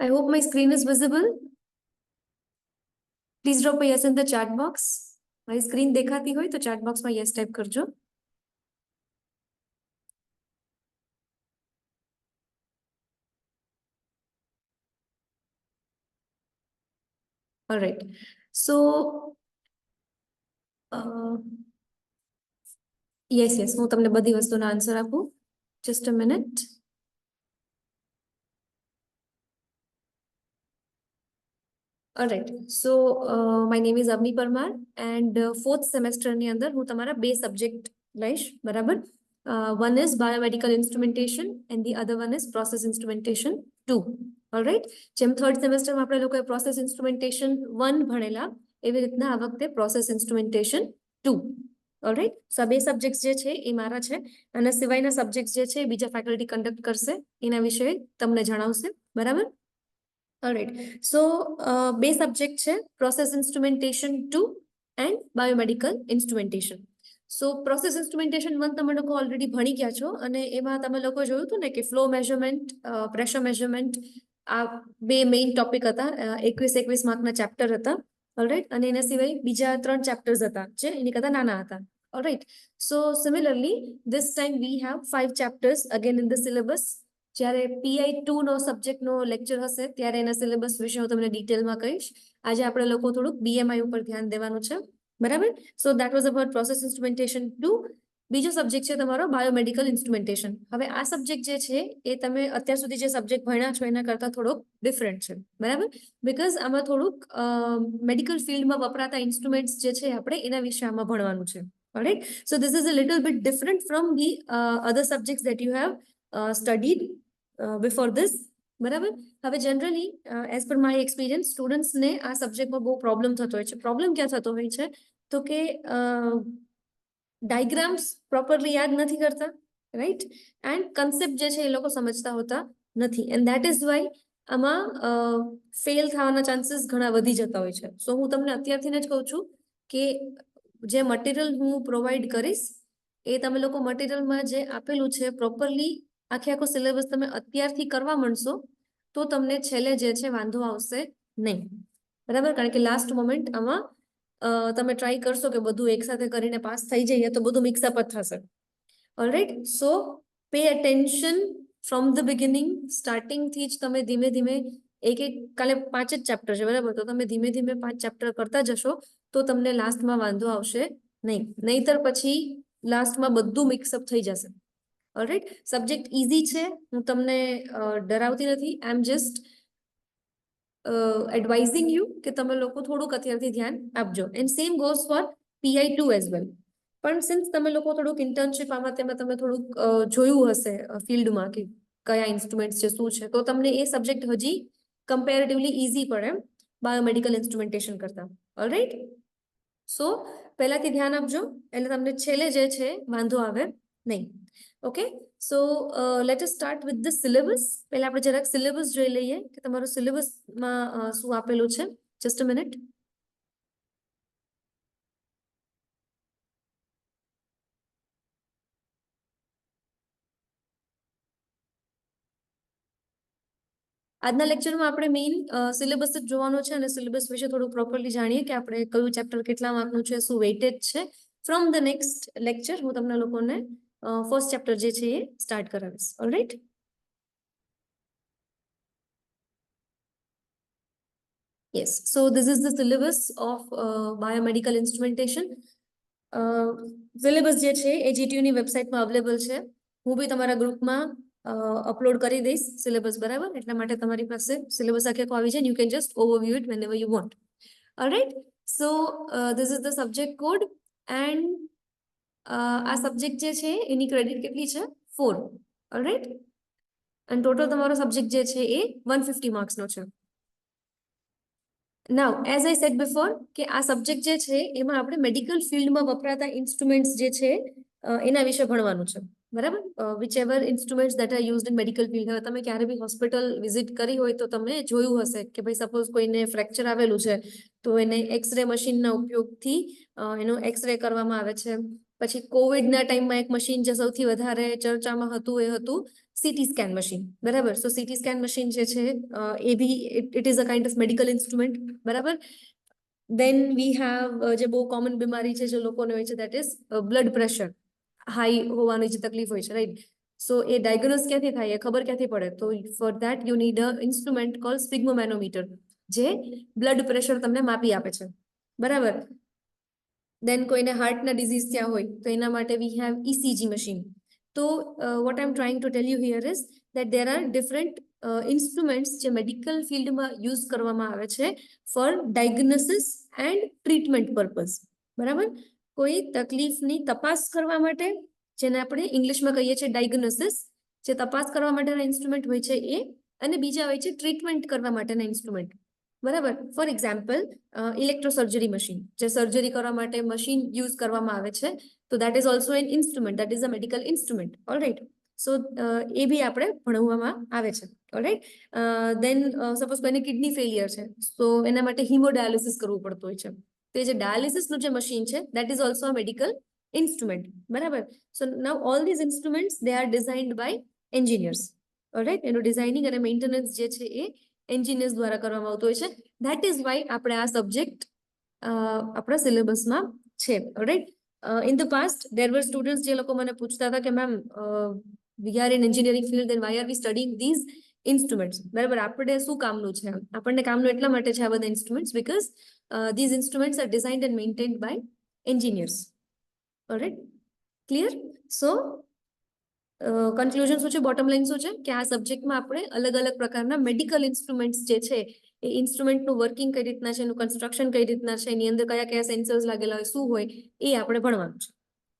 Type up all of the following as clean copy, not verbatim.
I hope my screen is visible. Please drop a yes in the chat box. My screen દેખાતી હોય તો chat box માં yes type કરજો. All right. So yes, હું તમને બધી વસ્તુના આન્સર આપું. Just a minute. All right. So my name is Avni Parmar and fourth semester ની અંદર હું તમારા બે સબ્જેક્ટ લઈશ, બરાબર? One is biomedical instrumentation and the other one is process instrumentation 2. All right. જેમ થર્ડ સેમેસ્ટરમાં આપણે લોકોએ પ્રોસેસ ઇન્સ્ટ્રુમેન્ટેશન 1 ભણેલા, એવી રીતના આ વખતે process instrumentation 2. All right. So આ બે સબ્જેક્ટ્સ જે છે એ મારા છે અને સિવાયના સબ્જેક્ટ્સ જે છે બીજા ફેકલ્ટી કન્ડક્ટ કરશે, એના વિશે તમને જણાવશે, બરાબર? Alright, so બે સબ્જેક્ટ છે, process instrumentation 2 and biomedical instrumentation. So process instrumentation 1 તમે લોકો ઓલરેડી ભણી ગયા છો અને એમાં તમે લોકો જોયું હતું ને કે ફ્લો મેઝરમેન્ટ, પ્રેશર મેઝરમેન્ટ, આ બે મેઇન ટોપિક હતા, 21 માર્કના ચેપ્ટર હતા. ઓલરાઈટ, અને એના સિવાય બીજા 3 ચેપ્ટર્સ હતા જે એની કરતા નાના હતા. Alright, so similarly this time we have 5 chapters again in the syllabus. જ્યારે PI2 નો સબ્જેક્ટનો લેક્ચર હશે ત્યારે એના સિલેબસ વિશે હું તમને ડિટેલમાં કહીશ. આજે આપણે લોકો થોડુંક BMI ઉપર ધ્યાન દેવાનું છે, બરાબર? So that was about process instrumentation 2. બીજો સબ્જેક્ટ છે તમારો બાયોમેડિકલ ઇન્સ્ટ્રુમેન્ટેશન. હવે આ સબ્જેક્ટ જે છે એ તમે અત્યાર સુધી જે સબ્જેક્ટ ભણ્યા છો એના કરતાં થોડોક ડિફરન્ટ છે, બરાબર? બીકોઝ આમાં થોડુંક મેડિકલ ફિલ્ડમાં વપરાતા ઇન્સ્ટ્રુમેન્ટ્સ જે છે આપણે એના વિશે આમાં ભણવાનું છે. Alright, so this is a little bit different from the other subjects that you have studied before this, બરાબર? હવે generally as per my experience સ્ટુડન્ટ્સને આ સબ્જેક્ટમાં બહુ પ્રોબ્લેમ થતો હોય છે. પ્રોબ્લેમ ક્યાં થતો હોય છે તો કે ડાયગ્રામ્સ પ્રોપરલી યાદ નથી કરતા, રાઈટ? એન્ડ કન્સેપ્ટ જે છે એ લોકો સમજતા હોતા નથી, એન્ડ દેટ ઇઝ વાય આમાં ફેલ થવાના ચાન્સીસ ઘણા વધી જતા હોય છે. સો હું તમને અત્યારથી જ કહું છું કે જે મટીરિયલ હું પ્રોવાઈડ કરીશ એ તમે લોકો મટીરિયલમાં જે આપેલું છે પ્રોપરલી આખો સિલેબસ તમે અત્યારથી કરવા માંડશો તો તમને છેલ્લે જે છે વાંધો આવશે નહીં, બરાબર? કારણ કે લાસ્ટ મોમેન્ટ આમાં તમે ટ્રાય કરશો કે બધું એકસાથે કરીને પાસ થઈ જઈએ તો બધું મિક્સઅપ જ થશે. Alright, so pay attention from the beginning. સ્ટાર્ટિંગથી જ તમે ધીમે ધીમે એક કાલે 5 જ ચેપ્ટર છે, બરાબર? તો તમે ધીમે ધીમે 5 ચેપ્ટર કરતા જશો તો તમને લાસ્ટમાં વાંધો આવશે નહીં, નહીતર પછી લાસ્ટમાં બધું મિક્સઅપ થઈ જશે. ઓલરાઈટ, સબ્જેક્ટ ઇઝી છે, હું તમને ડરાવતી નથી. I am just advising you કે તમે લોકો થોડુંક અત્યારથી ધ્યાન આપજો. And same goes for PI2 as well. પણ સિન્સ તમે લોકો થોડુંક ઇન્ટર્નશિપ આમાં તેમાં તમે થોડુંક જોયું હશે ફિલ્ડમાં કે કયા ઇન્સ્ટ્રુમેન્ટ્સ છે, શું છે, તો તમને એ સબ્જેક્ટ હજી કમ્પેરેટિવલી ઇઝી પડે બાયોમેડિકલ ઇન્સ્ટ્રુમેન્ટેશન કરતા. ઓલરાઈટ, સો પહેલાથી ધ્યાન આપજો એટલે તમને છેલ્લે જે છે વાંધો આવે નહીં. Okay, so let us start with the syllabus. પહેલા આપણે જરાક સિલેબસ જોઈ લઈએ કે તમારો સિલેબસમાં શું આપેલું છે. Just a minute. આજના લેક્ચરમાં આપણે મેઇન સિલેબસ જ જોવાનો છે અને સિલેબસ વિશે થોડું પ્રોપરલી જાણીએ કે આપણે કયું ચેપ્ટર કેટલા માર્કનું છે, શું વેઇટેજ છે. ફ્રોમ ધ નેક્સ્ટ લેક્ચર હું તમને લોકોને ફર્સ્ટ ચેપ્ટર જે છે એ સ્ટાર્ટ કરાવીશ. Alright, yes, so this is the syllabus of biomedical instrumentation. Syllabus જે છે એ GTU ની વેબસાઇટમાં અવેલેબલ છે. હું બી તમારા ગ્રુપમાં અપલોડ કરી દઈશ સિલેબસ, બરાબર? એટલા માટે તમારી પાસે સિલેબસ આખો આવી જાય. You can just overview it whenever you want. Alright, so this is the subject code and આ સબ્જેક્ટ જે છે એની ક્રેડિટ કેટલી છે? 4. ઓલરાઈટ, અને ટોટલ તમારો સબ્જેક્ટ જે છે એ 150 માર્ક્સનો છે. નાઉ એઝ આઈ સેડ બિફોર કે આ સબ્જેક્ટ જે છે એમાં આપણે મેડિકલ ફિલ્ડમાં વપરાતા ઇન્સ્ટ્રુમેન્ટ્સ જે છે એના વિશે ભણવાનું છે, બરાબર? Which ever instruments that are used in medical field. હવે તમે ક્યારે બી હોસ્પિટલ વિઝિટ કરી હોય તો તમે જોયું હશે કે ભાઈ સપોઝ કોઈને ફ્રેક્ચર આવેલું છે તો એને એક્સરે મશીનના ઉપયોગથી એનો એક્સરે કરવામાં આવે છે. પછી કોવિડના ટાઈમમાં એક મશીન જે સૌથી વધારે ચર્ચામાં હતું એ હતું સીટી સ્કેન મશીન, બરાબર. સો સીટી સ્કેન મશીન જે છે એ બી it is a kind of medical instrument, બરાબર. દેન વી હેવ જે બહુ કોમન બીમારી છે જે લોકોને હોય છે that is blood pressure high હોવાની જે તકલીફ હોય છે, રાઈટ. સો એ ડાયગ્નોઝ ક્યાંથી થાય, એ ખબર ક્યાંથી પડે? તો for that you need a instrument call sphygmomanometer, જે બ્લડ પ્રેશર તમને માપી આપે છે, બરાબર. દેન કોઈને હાર્ટના ડિઝીઝ ત્યાં હોય તો એના માટે વી હેવ ઇસીજી મશીન. તો what I am trying to tell you here is that there are different instruments જે મેડિકલ ફિલ્ડમાં યુઝ કરવામાં આવે છે for diagnosis and treatment purpose, બરાબર. કોઈ તકલીફની તપાસ કરવા માટે, જેને આપણે ઇંગ્લિશમાં કહીએ છીએ ડાયગ્નોસિસ, જે તપાસ કરવા માટેના ઇન્સ્ટ્રુમેન્ટ હોય છે એ, અને બીજા હોય છે ટ્રીટમેન્ટ કરવા માટેના ઇન્સ્ટ્રુમેન્ટ, બરાબર. ફોર એક્ઝામ્પલ ઇલેક્ટ્રોસર્જરી મશીન, જે સર્જરી કરવા માટે મશીન યુઝ કરવામાં આવે છે, તો that is also an instrument, that is a medical instrument, alright. So એ બી આપણે ભણવામાં આવે છે, ઓલરાઈટ. દેન સપોઝ કોઈને કિડની ફેલિયર છે તો એના માટે હિમોડાયાલિસિસ કરવું પડતું હોય છે, તો એ જે ડાયાલિસિસનું જે મશીન છે that is also a medical instrument, બરાબર. So now all these instruments they are designed by engineers, alright. એનું ડિઝાઇનિંગ અને મેન્ટેનન્સ જે છે એ એન્જિનિયર્સ દ્વારા કરવામાં આવતું હોય છે. ધેટ ઇઝ વાય આપણે આ સબ્જેક્ટ આપણા સિલેબસમાં છે, right. In the past there were students જે લોકો મને પૂછતા હતા કે ma'am we are in engineering field, then why are we studying these instruments, બરાબર. આપણે શું કામનું છે? આપણને કામનું એટલા માટે છે આ બધા instruments because these instruments are designed and maintained by engineers, alright. Clear? So conclusion શું છે, બોટમ લાઈન શું છે કે આ સબ્જેક્ટમાં આપણે અલગ અલગ પ્રકારના મેડિકલ ઇન્સ્ટ્રુમેન્ટ્સ જે છે એ ઇન્સ્ટ્રુમેન્ટનું વર્કિંગ કઈ રીતના છે, એનું કન્સ્ટ્રક્શન કઈ રીતના છે, એની અંદર કયા કયા સેન્સર્સ લાગેલા હોય, શું હોય, એ આપણે ભણવાનું છે,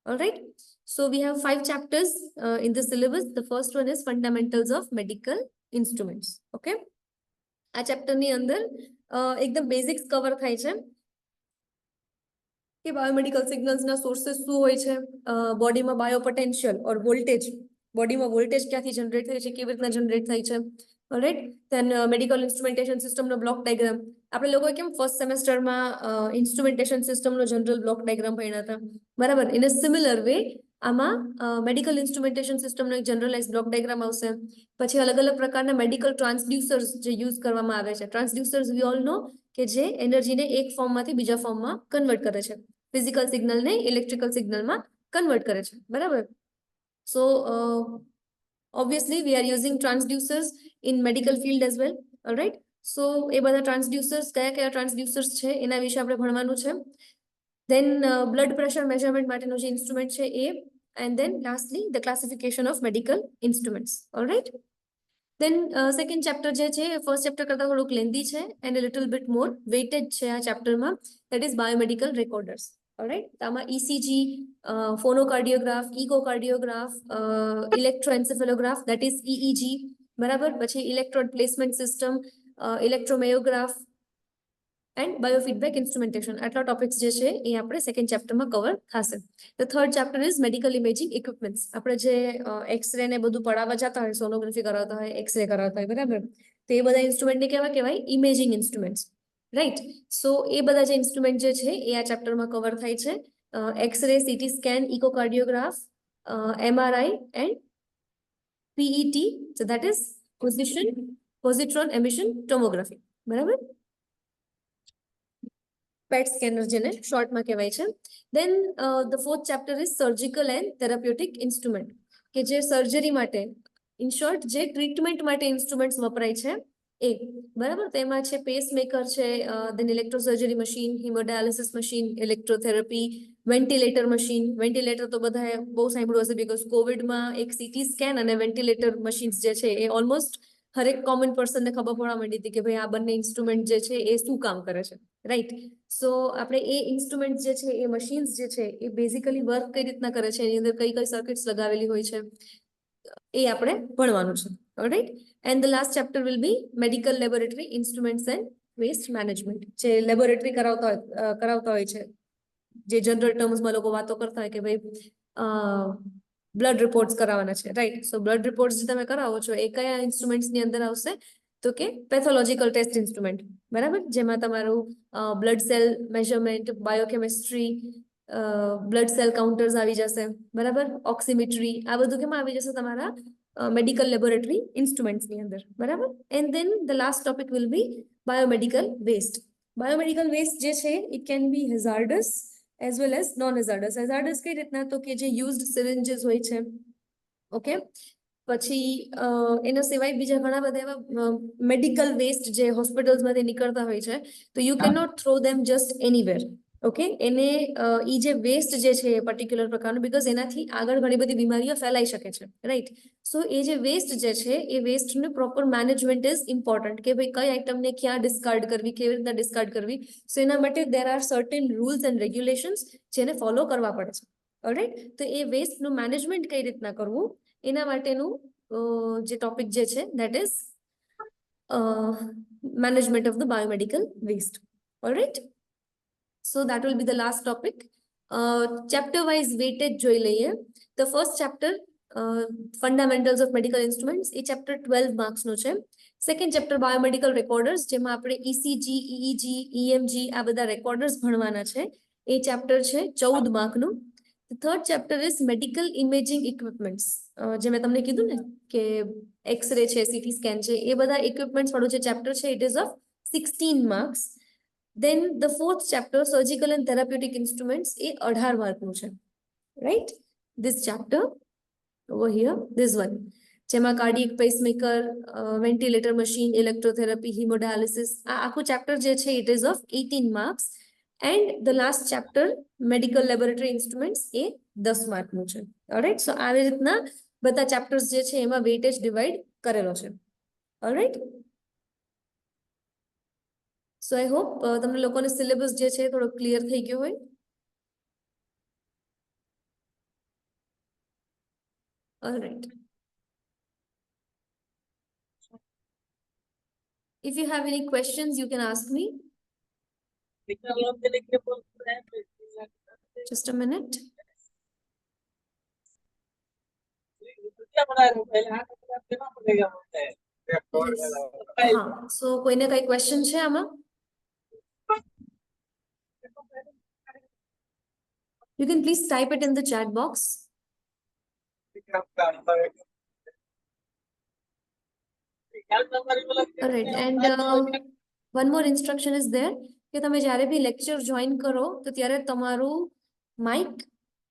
alright. So V have 5 chapters in the syllabus. The first one is fundamentals of medical instruments. Okay, આ ચેપ્ટરની અંદર એકદમ બેઝિક્સ કવર થાય છે કે બાયોમેડિકલ સિગ્નલ્સના સોર્सेस શું હોય છે, બોડીમાં બાયોપોટેન્શિયલ ઓર વોલ્ટેજ, બોડીમાં વોલ્ટેજ ક્યાંથી જનરેટ થાય છે, કેવી રીતના જનરેટ થાય છે, ઓલરાઈટ. ધેન મેડિકલ ઇન્સ્ટ્રુમેન્ટેશન સિસ્ટમનો બ્લોક ડાયાગ્રામ. આપણે લોકોએ કેમ ફર્સ્ટ સેમેસ્ટરમાં ઇન્સ્ટ્રુમેન્ટેશન સિસ્ટમનો જનરલ બ્લોક ડાયાગ્રામ ભણ્યા હતા, બરાબર. ઇન અ સિમિલર વે આમાં મેડિકલ ઇન્સ્ટ્રુમેન્ટેશન સિસ્ટમનો એક જનરલાઇઝ બ્લોક ડાયાગ્રામ આવશે. પછી અલગ અલગ પ્રકારના મેડિકલ ટ્રાન્સડ્યુસર્સ જે યુઝ કરવામાં આવે છે. ટ્રાન્સડ્યુસર્સ વી ઓલ નો કે જે એનર્જીને એક ફોર્મમાંથી બીજા ફોર્મમાં કન્વર્ટ કરે છે, ફિઝિકલ સિગ્નલને ઇલેક્ટ્રિકલ સિગ્નલમાં કન્વર્ટ કરે છે, બરાબર. સો obviously we are using transducers in medical field as well, all right. So એ બધા ટ્રાન્સડ્યુસર્સ કયા ટ્રાન્સડ્યુસર્સ છે એના વિશે આપણે ભણવાનું છે. Then blood pressure measurement માટેનો જે ઇન્સ્ટ્રુમેન્ટ છે એ, and then lastly the classification of medical instruments, all right. Then second chapter જે છે ફર્સ્ટ ચેપ્ટર કરતા થોડુંક લેન્ધી છે and a little bit more weighted છે આ ચેપ્ટરમાં, that is biomedical recorders, all right. આમાં ECG, ફોનોકાર્ડિયોગ્રાફ, ઇકોકાર્ડિયોગ્રાફ, ઇલેક્ટ્રોએન્સેફેલોગ્રાફ that is EEG, બરાબર. પછી electrode placement system, electromyograph and biofeedback instrumentation, આટલા ટોપિક્સ જે છે એ આપણે સેકન્ડ ચેપ્ટરમાં કવર થશે. The third chapter is medical imaging equipments. આપણે જે એક્સરે ને બધું પડાવવા જતા હોય, સોનોગ્રાફી કરાવતા હોય, એક્સરે કરાવતા હોય, બરાબર, તો એ બધા ઇન્સ્ટ્રુમેન્ટને કેવા કહેવાય? Imaging instruments, right. સો એ બધા જે ઇન્સ્ટ્રુમેન્ટ જે છે એ આ ચેપ્ટરમાં કવર થાય છે. X ray, CT scan, echocardiograph, MRI and PET, so that is positron emission tomography, બરાબર. પેટ સ્કેનર જેને શોર્ટમાં કહેવાય છે. Then the fourth chapter is surgical and therapeutic instrument, કે જે સર્જરી માટે, ઇન શોર્ટ જે ટ્રીટમેન્ટ માટે ઇન્સ્ટ્રુમેન્ટ્સ વપરાય છે એ, બરાબર. તેમાં છે પેસમેકર છે, then electrosurgery machine, haemodialysis machine, electrotherapy, ventilator machine. Ventilator તો બધાએ બહુ સાંભળ્યું હશે બીકોઝ કોવિડમાં એક સીટી સ્કેન અને વેન્ટિલેટર મશીન્સ જે છે એ ઓલમોસ્ટ હરેક કોમન પર્સનને ખબર પડવા માંડી હતી કે ભાઈ આ બંને ઇન્સ્ટ્રુમેન્ટ જે છે એ શું કામ કરે છે, રાઈટ. સો આપણે એ ઇન્સ્ટ્રુમેન્ટ જે છે એ મશીન્સ જે છે એ બેઝિકલી વર્ક કઈ રીતના કરે છે, એની અંદર કઈ કઈ સર્કિટ્સ લગાવેલી હોય છે, એ આપણે ભણવાનું છે, alright. And the last chapter will be medical laboratory instruments and waste management. જે લેબોરેટરી કરાવતા હોય છે, જે જનરલ ટર્મ્સમાં લોકો વાતો કરતા હોય કે ભાઈ બ્લડ રિપોર્ટ્સ કરાવવાના છે, રાઈટ. સો બ્લડ રિપોર્ટ્સ જે તમે કરાવો છો એ કયા ઇન્સ્ટ્રુમેન્ટ્સની અંદર આવશે? તો કે પેથોલોજીકલ ટેસ્ટ ઇન્સ્ટ્રુમેન્ટ, બરાબર, જેમાં તમારું blood cell measurement, biochemistry, blood cell counters આવી જશે, બરાબર, ઓક્સિમેટ્રી, આ બધું કેમાં આવી જશે તમારા મેડિકલ લેબોરેટરી ઇન્સ્ટ્રુમેન્ટ્સની અંદર, બરાબર. And then the last topic will be biomedical waste. Biomedical waste જે છે it can be hazardous as well as non hazardous. Hazardous કઈ રીતના, તો કે જે યુઝડ સિરિન્જીસ હોય છે, ઓકે, પછી એના સિવાય બીજા ઘણા બધા એવા મેડિકલ વેસ્ટ જે હોસ્પિટલ્સમાંથી નીકળતા હોય છે, તો you can not throw them just anywhere. Okay, એને ઈ જે વેસ્ટ જે છે એ પર્ટિક્યુલર પ્રકારનું, બીકોઝ એનાથી આગળ ઘણી બધી બીમારીઓ ફેલાઈ શકે છે, રાઈટ. સો એ જે વેસ્ટ જે છે એ વેસ્ટનું પ્રોપર મેનેજમેન્ટ ઇઝ ઇમ્પોર્ટન્ટ, કે ભાઈ કઈ આઈટમને ક્યાં ડિસ્કાર્ડ કરવી, કેવી રીતના ડિસ્કાર્ડ કરવી. સો એના માટે there are certain rules and regulations જેને ફોલો કરવા પડે છે, ઓલરાઈટ. તો એ વેસ્ટનું મેનેજમેન્ટ કઈ રીતના કરવું એના માટેનું જે ટોપિક જે છે that is management of the biomedical waste. All right. So that will be the last topic. Chapter wise weightage જોઈ લઈએ. The first chapter, fundamentals of medical instruments, A chapter 12 marks નો છે. Second chapter biomedical recorders, જેમાં આપણે ECG, EEG, EMG આ બધા recorders ભણવાના છે. એ chapter છે 14 mark નું. The third chapter is medical imaging equipments. જે મેં તમને કીધું ને કે એક્સરે છે, સીટી સ્કેન છે, એ બધા equipments વાળું જે chapter છે it is of 16 marks. Then the fourth chapter, surgical and therapeutic instruments, એ 18 માર્કનું છે, right. This chapter over here, this one, જેમાં કાર્ડિયક પેસમેકર, વેન્ટિલેટર મશીન, ઇલેક્ટ્રોથેરાપી, હિમોડાયાલિસિસ, આ આખું ચેપ્ટર જે છે it is of 18 marks. And the last chapter, medical laboratory instruments, એ 10 માર્કનું છે, alright. So આવી રીતના બધા ચેપ્ટર્સ જે છે એમાં વેઇટેજ ડિવાઈડ કરેલો છે, alright. So I hope તમને લોકોને સિલેબસ જે છે થોડો ક્લિયર થઈ ગયો હોય. All right. If you have any questions, you can ask me. Just a minute. हाँ, so કોઈને કઈ question છે આમાં? You can please type it in the chat box. All right, and one more instruction is there કે તમે જ્યારે બી lecture join કરો તો ત્યારે તમારું માઇક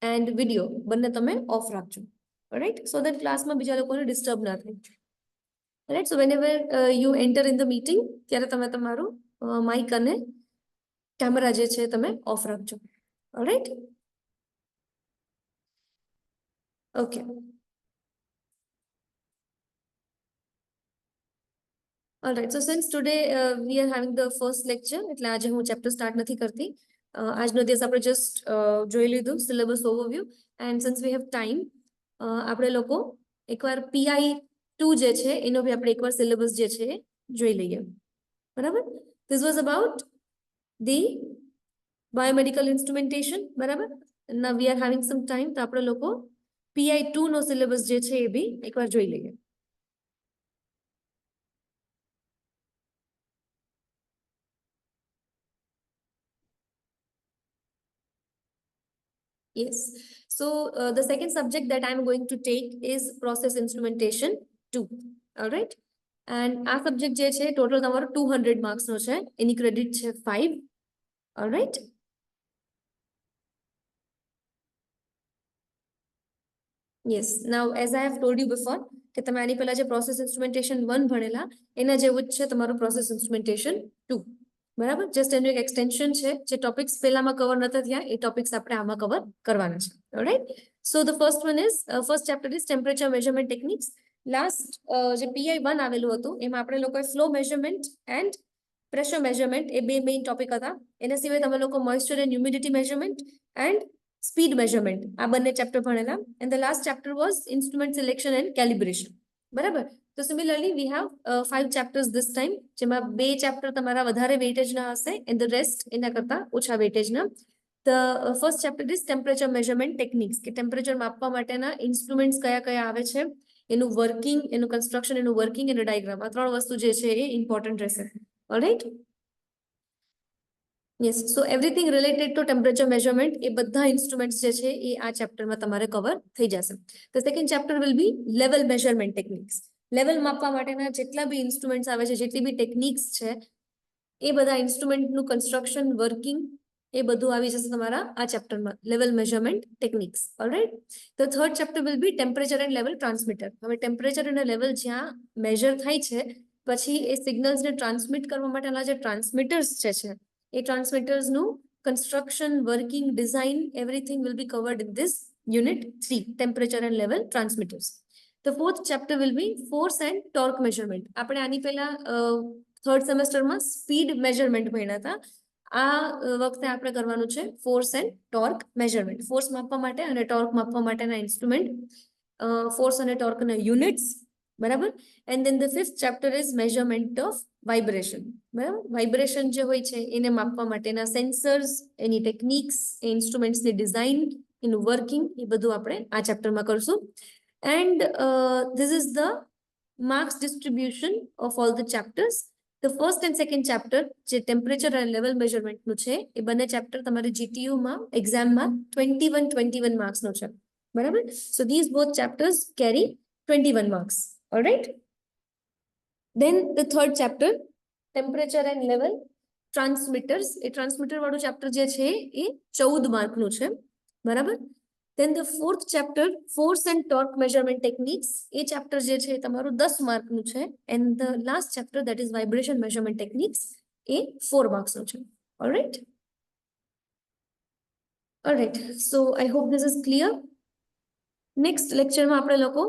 એન્ડ વિડિયો બંને તમે ઓફ રાખજો, રાઈટ, સો દેટ ક્લાસમાં બીજા લોકોને ડિસ્ટર્બ ના થાય, right. So whenever you enter in the meeting ત્યારે તમે તમારું માઇક અને કેમેરા જે છે તમે ઓફ રાખજો, alright. Okay. All right. So since today we are having the first lecture, એટલે આજે હું ચેપ્ટર સ્ટાર્ટ નથી કરતી. આજનો દિવસ આપણે જસ્ટ જોઈ લીધું syllabus overview, and since we have time આપણે લોકો એકવાર PI2 જે છે એનો બી આપણે એકવાર સિલેબસ જે છે જોઈ લઈએ, બરાબર. This was about the biomedical instrumentation, બરાબર. Now we are having some time, તો આપણે લોકો PI2 નો સિલેબસ જે છે એ બી એકવાર જોઈ લઈએ. Yes. So the second subject that I'm going to take is process instrumentation 2. All right. And our subject je che total તમારો 200 marks નો છે, એની credit છે 5. All right. Yes. Now as I have told you before કે તમે આની પહેલા જે process instrumentation 1 ભણેલા એના જેવું જ છે તમારું process instrumentation 2. બરાબર, જસ્ટ એનું એક એક્સટેન્શન છે, જે ટોપિક્સ પહેલામાં કવર નતા થયા એ ટોપિક્સ આપણે આમાં કવર કરવાના છે, alright. So the first one is first chapter is temperature measurement techniques. Last જે PI1 આવેલું હતું એમાં આપણે લોકોએ flow measurement and pressure measurement એ બે મેઇન ટોપિક હતા. એના સિવાય તમે લોકો moisture and humidity measurement and speed measurement આ બંને ચેપ્ટર ભણેલા. And the last chapter was instrument selection and calibration, બરાબર. તો similarly we have 5 chapters this time, જેમાં 2 ચેપ્ટર તમારા વધારે વેઇટેજના હશે એન્ડ ધ રેસ્ટ એના કરતા ઓછા વેઇટેજના. The first chapter is temperature measurement techniques, કે ટેમ્પરેચર માપવા માટેના ઇન્સ્ટ્રુમેન્ટ્સ કયા કયા આવે છે, એનું વર્કિંગ, એનું કન્સ્ટ્રક્શન, એનું વર્કિંગ, એનું ડાયાગ્રામ, આ 3 વસ્તુ જે છે એ ઇમ્પોર્ટન્ટ રહેશે, alright. Yes so everything related to temperature measurement એ બધા ઇન્સ્ટ્રુમેન્ટ્સ જે છે એ આ ચેપ્ટરમાં તમારે કવર થઈ જશે. The second chapter will be level measurement techniques. Level માપવા માટેના જેટલા બી ઇન્સ્ટ્રુમેન્ટ્સ આવે છે, જેટલી બી ટેકનિક્સ છે, એ બધા ઇન્સ્ટ્રુમેન્ટનું કન્સ્ટ્રક્શન, વર્કિંગ એ બધું આવી જશે તમારા આ ચેપ્ટરમાં, level measurement techniques. Alright. The third chapter will be temperature and level transmitter. હવે ટેમ્પરેચર અને લેવલ જ્યાં મેઝર થાય છે, પછી એ સિગ્નલ્સને ટ્રાન્સમિટ કરવા માટેના જે ટ્રાન્સમીટર્સ છે એ ટ્રાન્સમીટર્સનું construction, working, design everything will be covered in this unit 3, temperature and level transmitters. The fourth chapter will be force and torque measurement. આપણે આની પહેલા થર્ડ સેમેસ્ટરમાં સ્પીડ મેઝરમેન્ટ ભણ્યા હતા. આ વખતે આપણે કરવાનું છે force and torque measurement. Force માપવા માટે અને ટોર્ક માપવા માટેના ઇન્સ્ટ્રુમેન્ટ, ફોર્સ અને ટોર્કના યુનિટ્સ, બરાબર. And then the fifth chapter is measurement of vibration. બરાબર. વાઇબ્રેશન જે હોય છે એને માપવા માટેના સેન્સર્સ, એની ટેકનિક્સ, એ ઇન્સ્ટ્રુમેન્ટ્સની ડિઝાઇન, એનું વર્કિંગ, એ બધું આપણે આ ચેપ્ટરમાં કરશું. And this is the marks distribution of all the chapters. The first and second chapter જે ટેમ્પરેચર એન્ડ લેવલ મેઝરમેન્ટનું છે, એ બંને ચેપ્ટર તમારે જીટીયુમાં એક્ઝામમાં 21 માર્ક્સનો છે. બરાબર. સો this both chapters carry 21 marks. All right. Then the third chapter, temperature and level transmitters. A transmitter વાળું chapter જે છે એ 14 માર્કનું છે. બરાબર. Then the fourth chapter, force and torque measurement techniques. A chapter જે છે તમારું 10 માર્કનું છે. And the last chapter, that is vibration measurement techniques, એ 4 માર્ક્સનું છે. All right. All right. So I hope this is clear. Next lecture માં આપણે લોકો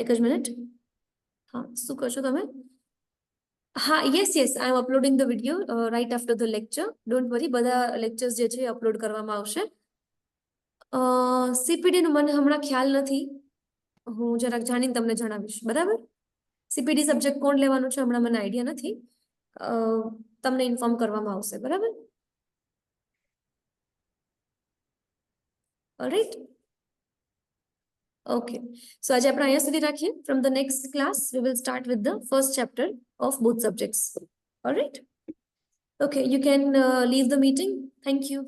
એક જ મિનિટ. હા, શું કરશો તમે? હા, yes I am uploading the video right after the lecture. Don't worry, બધા લેક્ચર્સ જે છે અપલોડ કરવામાં આવશે. સીપીડી નું મને હમણાં ખ્યાલ નથી, હું જરાક જાણીને તમને જણાવીશ. બરાબર. સીપીડી સબ્જેક્ટ કોણ લેવાનું છે હમણાં મને આઈડિયા નથી, તમને ઇન્ફોર્મ કરવામાં આવશે. બરાબર. ઓલરાઈટ. Okay, so આજે આપણે અહીંયા સુધી રાખીએ. From the next class, we will start with the first chapter of both subjects. All right. Okay, you can leave the meeting. Thank you.